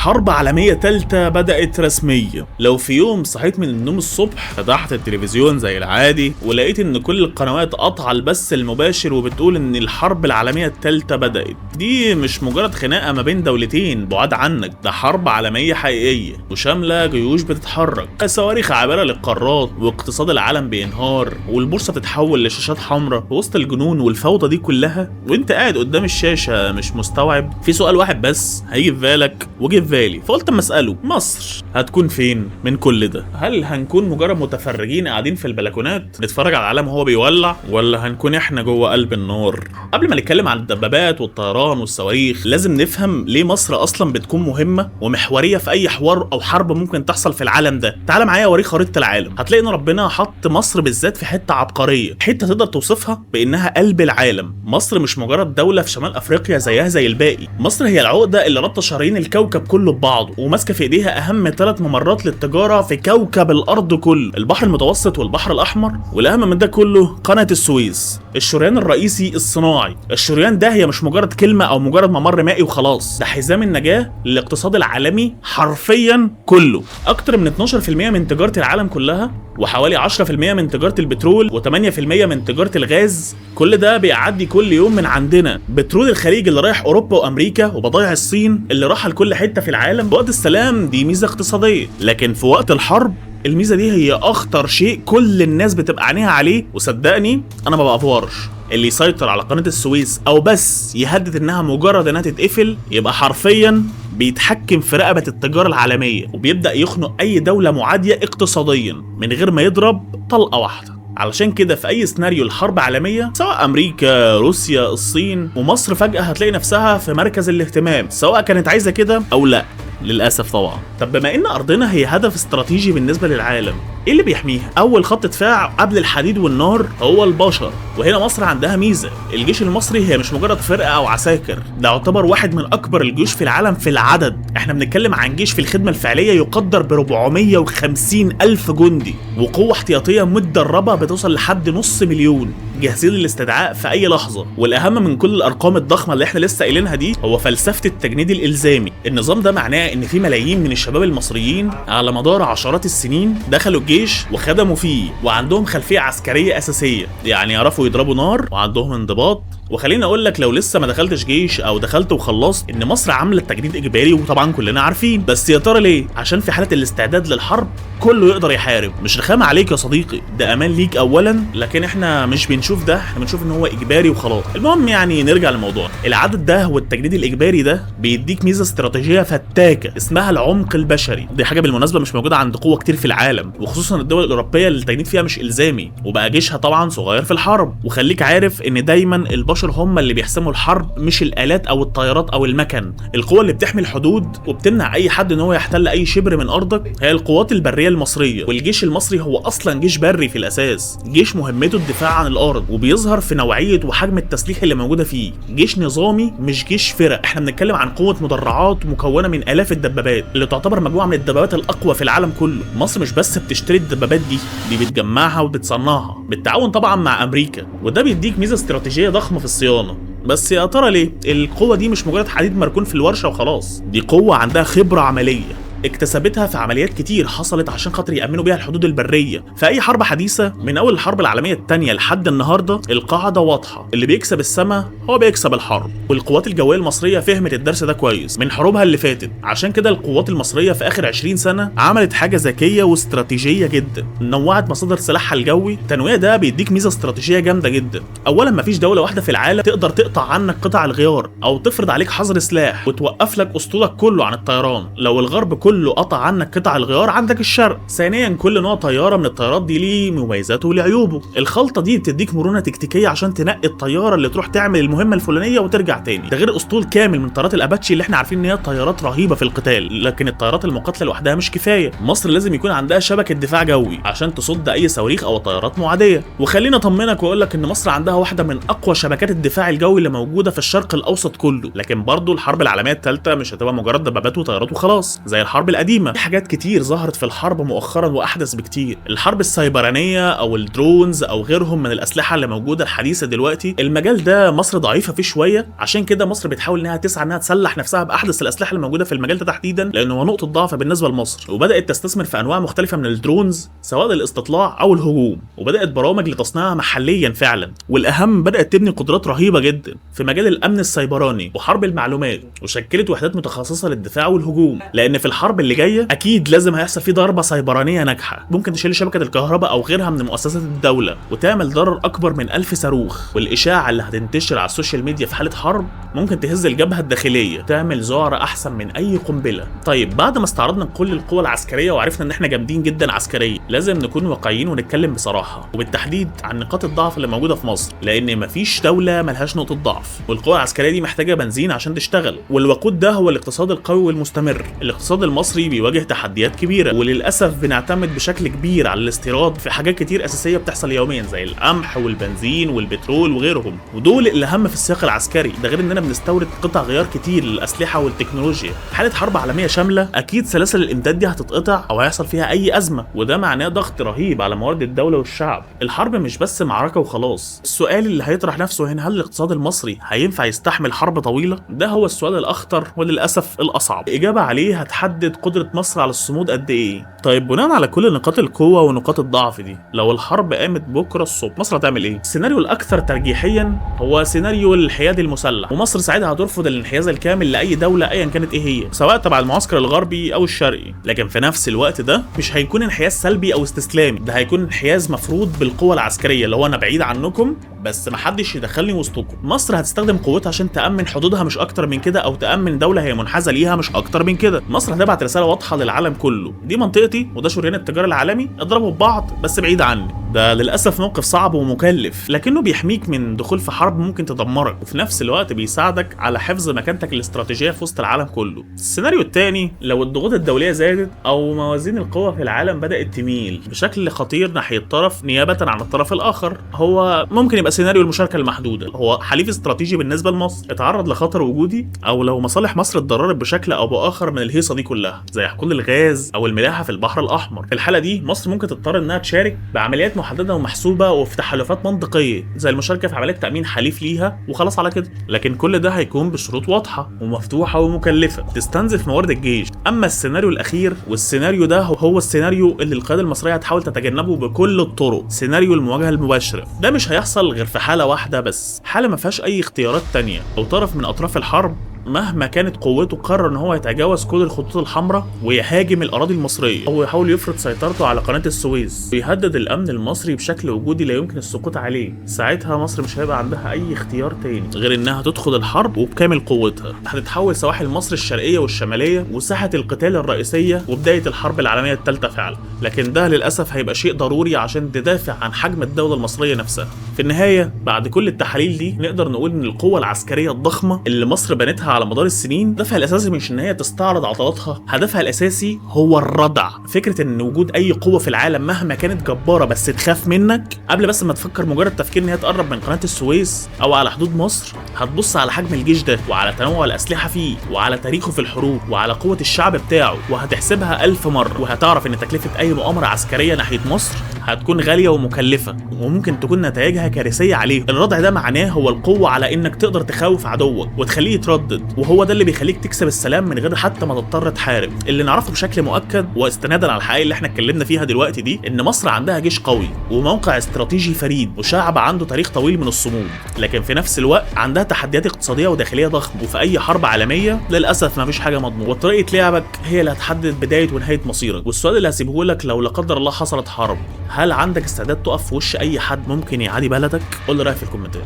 حرب عالمية تالتة بدأت رسميا. لو في يوم صحيت من النوم الصبح فتحت التلفزيون زي العادي ولقيت ان كل القنوات قاطعة البث المباشر وبتقول ان الحرب العالمية التالتة بدأت، دي مش مجرد خناقة ما بين دولتين بعاد عنك، ده حرب عالمية حقيقية وشاملة جيوش بتتحرك، صواريخ عابرة للقارات، واقتصاد العالم بينهار، والبورصة بتتحول لشاشات حمراء وسط الجنون والفوضى دي كلها وانت قاعد قدام الشاشة مش مستوعب. في سؤال واحد بس هيجي في بالك وجه في بالي، فقلت اما اساله، مصر هتكون فين من كل ده؟ هل هنكون مجرد متفرجين قاعدين في البلكونات نتفرج على العالم وهو بيولع، ولا هنكون احنا جوه قلب النار؟ قبل ما نتكلم عن الدبابات والطيران والصواريخ لازم نفهم ليه مصر اصلا بتكون مهمة ومحورية في اي حوار او حرب ممكن تحصل في العالم ده. تعال معايا اوريك خريطة العالم، هتلاقي ان ربنا حط مصر بالذات في حتة عبقرية، حتة تقدر توصفها بانها قلب العالم. مصر مش مجرد دولة في شمال افريقيا زيها زي الباقي، مصر هي العقدة اللي رابطة شرايين الكوكب كله ببعضه، وماسكة في ايديها اهم 3 ممرات للتجارة في كوكب الارض كله، البحر المتوسط والبحر الاحمر، والاهم من ده كله قناة السويس، الشريان الرئيسي الصناعي. الشريان ده هي مش مجرد كلمة او مجرد ممر مائي وخلاص، ده حزام النجاة للاقتصاد العالمي حرفيا كله. اكتر من 12% من تجارة العالم كلها، وحوالي 10% من تجارة البترول، و8% من تجارة الغاز، كل ده بيعدي كل يوم من عندنا. بترول الخليج اللي رايح اوروبا وامريكا، وبضايع الصين اللي راح لكل حتة في العالم. وقت السلام دي ميزة اقتصادية، لكن في وقت الحرب الميزة دي هي اخطر شيء كل الناس بتبقى عينيها عليه. وصدقني انا ما بأفورش، اللي يسيطر على قناة السويس او بس يهدد انها مجرد انها تتقفل يبقى حرفيا بيتحكم في رقبة التجارة العالمية، وبيبدأ يخنق اي دولة معادية اقتصاديا من غير ما يضرب طلقة واحدة. علشان كده في اي سيناريو الحرب عالمية، سواء امريكا، روسيا، الصين، ومصر فجأة هتلاقي نفسها في مركز الاهتمام، سواء كانت عايزة كده او لا، للأسف طبعا. طب بما ان ارضنا هي هدف استراتيجي بالنسبة للعالم، ايه اللي بيحميها؟ اول خط دفاع قبل الحديد والنار هو البشر، وهنا مصر عندها ميزة. الجيش المصري هي مش مجرد فرقة او عساكر، ده يعتبر واحد من اكبر الجيوش في العالم في العدد. احنا بنتكلم عن جيش في الخدمة الفعلية يقدر ب 450 الف جندي، وقوة احتياطية متدربة بتوصل لحد 500,000 جاهزين للاستدعاء في اي لحظة. والاهم من كل الارقام الضخمة اللي احنا لسه قايلينها دي هو فلسفة التجنيد الالزامي. النظام ده معناه ان في ملايين من الشباب المصريين على مدار عشرات السنين دخلوا الجيش وخدموا فيه، وعندهم خلفية عسكرية اساسية، يعني يعرفوا يضربوا نار وعندهم انضباط. وخليني اقول لك لو لسه ما دخلتش جيش او دخلت وخلصت، ان مصر عامله التجنيد اجباري، وطبعا كلنا عارفين. بس يا ترى ليه؟ عشان في حاله الاستعداد للحرب كله يقدر يحارب. مش رخامه عليك يا صديقي، ده امان ليك اولا، لكن احنا مش بنشوف ده، احنا بنشوف ان هو اجباري وخلاص. المهم يعني نرجع للموضوع. العدد ده والتجنيد الاجباري ده بيديك ميزه استراتيجيه فتاكه اسمها العمق البشري. دي حاجه بالمناسبه مش موجوده عند قوه كتير في العالم، وخصوصا الدول الاوروبيه اللي التجنيد فيها مش الزامي، وبقى جيشها طبعا صغير في الحرب. وخليك عارف ان دايما البشر هم اللي بيحسموا الحرب، مش الالات او الطيارات او المكن. القوه اللي بتحمي الحدود وبتمنع اي حد ان هو يحتل اي شبر من ارضك هي القوات البريه المصريه. والجيش المصري هو اصلا جيش بري في الاساس، جيش مهمته الدفاع عن الارض، وبيظهر في نوعيه وحجم التسليح اللي موجوده فيه. جيش نظامي مش جيش فرق، احنا بنتكلم عن قوه مدرعات مكونه من الاف الدبابات اللي تعتبر مجموعه من الدبابات الاقوى في العالم كله. مصر مش بس بتشتري الدبابات دي بتجمعها وبتصنعها بالتعاون طبعا مع امريكا، وده بيديك ميزه استراتيجيه ضخمه في الصيانه. بس يا ترى ليه؟ القوة دي مش مجرد حديد مركون في الورشة وخلاص، دي قوة عندها خبرة عملية اكتسبتها في عمليات كتير حصلت عشان خاطر يأمنوا بيها الحدود البرية. في أي حرب حديثة من أول الحرب العالمية الثانية لحد النهاردة القاعدة واضحة، اللي بيكسب السما هو بيكسب الحرب. والقوات الجوية المصرية فهمت الدرس ده كويس من حروبها اللي فاتت. عشان كده القوات المصرية في آخر 20 سنة عملت حاجة ذكية واستراتيجية جدا، نوعت مصادر سلاحها الجوي. التنويع ده بيديك ميزة استراتيجية جامدة جدا. أولا مفيش دولة واحدة في العالم تقدر تقطع عنك قطع الغيار أو تفرض عليك حظر سلاح وتوقف لك أسطولك كله عن الطيران. لو الغرب كله قطع عنك قطع الغيار عندك الشرق. ثانيا كل نوع طياره من الطيارات دي ليه مميزاته وليه عيوبه. الخلطه دي بتديك مرونه تكتيكيه عشان تنقي الطياره اللي تروح تعمل المهمه الفلانيه وترجع تاني. ده غير اسطول كامل من طيارات الاباتشي اللي احنا عارفين ان هي طيارات رهيبه في القتال، لكن الطيارات المقاتله لوحدها مش كفايه. مصر لازم يكون عندها شبكه دفاع جوي عشان تصد اي صواريخ او طيارات معاديه. وخلينا اطمنك واقول لك ان مصر عندها واحده من اقوى شبكات الدفاع الجوي اللي موجوده في الشرق الاوسط كله. لكن برضه الحرب العالميه الثالثه مش هتبقى مجرد دبابات وطيارات وخلاص. زي الحرب الحرب القديمه. في حاجات كتير ظهرت في الحرب مؤخرا واحدث بكتير. الحرب السيبرانيه او الدرونز او غيرهم من الاسلحه اللي موجوده الحديثه دلوقتي، المجال ده مصر ضعيفه فيه شويه، عشان كده مصر بتحاول انها تسعى انها تسلح نفسها باحدث الاسلحه اللي موجوده في المجال ده تحديدا، لانه هو نقطه ضعف بالنسبه لمصر. وبدات تستثمر في انواع مختلفه من الدرونز سواء للاستطلاع او الهجوم، وبدات برامج لتصنيعها محليا فعلا. والاهم بدات تبني قدرات رهيبه جدا في مجال الامن السيبراني وحرب المعلومات، وشكلت وحدات متخصصه للدفاع والهجوم، لان في الحرب اللي جايه اكيد لازم هيحصل فيه ضربه سيبرانيه ناجحه ممكن تشيل شبكه الكهرباء او غيرها من مؤسسات الدوله وتعمل ضرر اكبر من 1000 صاروخ. والاشاعه اللي هتنتشر على السوشيال ميديا في حاله حرب ممكن تهز الجبهه الداخليه، تعمل ذعر احسن من اي قنبله. طيب بعد ما استعرضنا كل القوى العسكريه وعرفنا ان احنا جامدين جدا عسكريا، لازم نكون واقعيين ونتكلم بصراحه وبالتحديد عن نقاط الضعف اللي موجوده في مصر، لان مفيش دوله ملهاش نقطه ضعف، والقوى العسكريه دي محتاجه بنزين عشان تشتغل. والوقود ده هو الاقتصاد القوي والمستمر. الاقتصاد المصري بيواجه تحديات كبيره، وللاسف بنعتمد بشكل كبير على الاستيراد في حاجات كتير اساسيه بتحصل يوميا زي القمح والبنزين والبترول وغيرهم، ودول الاهم في السياق العسكري. ده غير اننا بنستورد قطع غيار كتير للاسلحه والتكنولوجيا. حاله حرب عالميه شامله اكيد سلاسل الامداد دي هتتقطع او هيحصل فيها اي ازمه، وده معناه ضغط رهيب على موارد الدوله والشعب. الحرب مش بس معركه وخلاص. السؤال اللي هيطرح نفسه هنا، هل الاقتصاد المصري هينفع يستحمل حرب طويله؟ ده هو السؤال الاخطر وللاسف الاصعب. الاجابه عليه هتحدد قدره مصر على الصمود قد ايه. طيب بناء على كل نقاط القوه ونقاط الضعف دي، لو الحرب قامت بكره الصبح مصر هتعمل ايه؟ السيناريو الاكثر ترجيحيا هو سيناريو الانحياز المسلح، ومصر ساعتها هترفض الانحياز الكامل لاي دوله ايا كانت ايه هي، سواء تبع المعسكر الغربي او الشرقي. لكن في نفس الوقت ده مش هيكون انحياز سلبي او استسلامي، ده هيكون انحياز مفروض بالقوه العسكريه، اللي هو انا بعيد عنكم بس محدش يدخلني وسطكم. مصر هتستخدم قوتها عشان تامن حدودها مش اكتر من كده، او تامن دوله هي منحازه ليها مش اكتر من كده. مصر هتبعت رساله واضحه للعالم كله، دي منطقتي وده شريان التجاره العالمي، اضربوا ببعض بس بعيد عني. ده للاسف موقف صعب ومكلف، لكنه بيحميك من دخول في حرب ممكن تدمرك، وفي نفس الوقت بيساعدك على حفظ مكانتك الاستراتيجيه في وسط العالم كله. السيناريو الثاني، لو الضغوط الدوليه زادت او موازين القوى في العالم بدات تميل بشكل خطير ناحيه طرف نيابه عن الطرف الاخر، هو ممكن يبقى سيناريو المشاركه المحدوده. هو حليف استراتيجي بالنسبه لمصر اتعرض لخطر وجودي، او لو مصالح مصر اتضررت بشكل او باخر من الهيصه دي كلها زي حقول الغاز او الملاحه في البحر الاحمر. في الحاله دي مصر ممكن تضطر انها تشارك بعمليات محدده ومحسوبه وفي تحالفات منطقيه زي المشاركه في عمليات تامين حليف ليها وخلاص على كده. لكن كل ده هيكون بشروط واضحه ومفتوحه ومكلفه تستنزف موارد الجيش. اما السيناريو الاخير، والسيناريو ده هو السيناريو اللي القياده المصريه هتحاول تتجنبه بكل الطرق، سيناريو المواجهه المباشره. ده مش هيحصل غير في حاله واحده بس، حاله ما فيهاش اي اختيارات تانية، او طرف من اطراف الحرب مهما كانت قوته قرر ان هو يتجاوز كل الخطوط الحمراء ويهاجم الاراضي المصريه، او يحاول يفرض سيطرته على قناه السويس ويهدد الامن المصري بشكل وجودي لا يمكن السقوط عليه. ساعتها مصر مش هيبقى عندها اي اختيار تاني غير انها تدخل الحرب وبكامل قوتها. هتتحول سواحل مصر الشرقيه والشماليه وساحه القتال الرئيسيه وبدايه الحرب العالميه الثالثه فعلا. لكن ده للاسف هيبقى شيء ضروري عشان تدافع عن حجم الدوله المصريه نفسها. في النهايه بعد كل التحاليل دي نقدر نقول ان القوه العسكريه الضخمه اللي مصر بنتها على مدار السنين، هدفها الاساسي مش ان هي تستعرض عضلاتها، هدفها الاساسي هو الردع. فكره ان وجود اي قوه في العالم مهما كانت جباره بس تخاف منك، قبل بس ما تفكر مجرد تفكير ان هي تقرب من قناه السويس او على حدود مصر، هتبص على حجم الجيش ده وعلى تنوع الاسلحه فيه وعلى تاريخه في الحروب وعلى قوه الشعب بتاعه، وهتحسبها 1000 مره، وهتعرف ان تكلفه اي مؤامره عسكريه ناحيه مصر هتكون غاليه ومكلفه وممكن تكون نتائجها كارثيه عليه. الردع ده معناه هو القوه على انك تقدر تخوف عدوك وتخليه يتردد، وهو ده اللي بيخليك تكسب السلام من غير حتى ما تضطر تحارب. اللي نعرفه بشكل مؤكد واستنادا على الحقائق اللي احنا اتكلمنا فيها دلوقتي دي، ان مصر عندها جيش قوي وموقع استراتيجي فريد وشعب عنده تاريخ طويل من الصمود، لكن في نفس الوقت عندها تحديات اقتصاديه وداخليه ضخمه، وفي اي حرب عالميه للاسف ما فيش حاجه مضمونه، وطريقه لعبك هي اللي هتحدد بدايه ونهايه مصيرك. والسؤال اللي هسيبه لك، لو لا قدر الله حصلت حرب، هل عندك استعداد تقف في وش اي حد ممكن يعادي بلدك؟ قول لي رايك في الكومنتات.